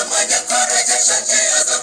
mwenye kurejesha njia za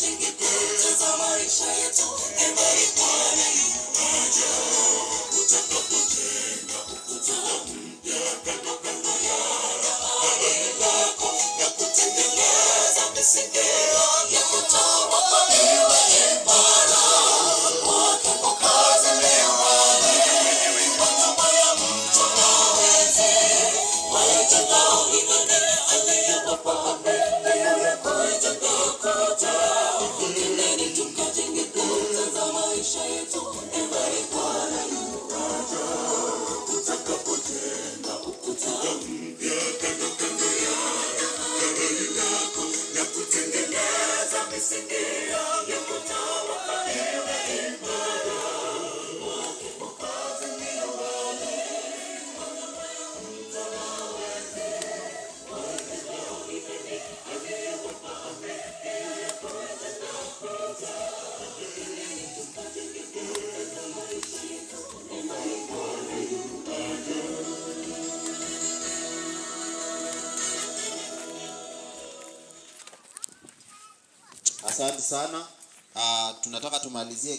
nyakati za maisha yetu. Imani Bwana yuaja, utakapojenga ukuta mpya kando kando ya ahadi lako na kutengeneza misingi ya kutoka iwe imara. Wakipokaza leo wale wanyama ya mto na wezi wajengao imani aliyowapa amri ya kujenga ukuta. Endeni tukajenge kuta za maisha yetu. Imani Bwana yuaja, utakapojenga ukuta mpya kando kando ya ahadi lako na kutengeneza misingi ya kutoka iwe imara. Wakipokaza leo wale wanyama ya mto na wezi wajengao imani aliyowapa amri ya kujenga ukuta. Endeni tukajenge kuta za maisha yetu. Imani Bwana yuaja. Asante sana. Tunataka tumalizie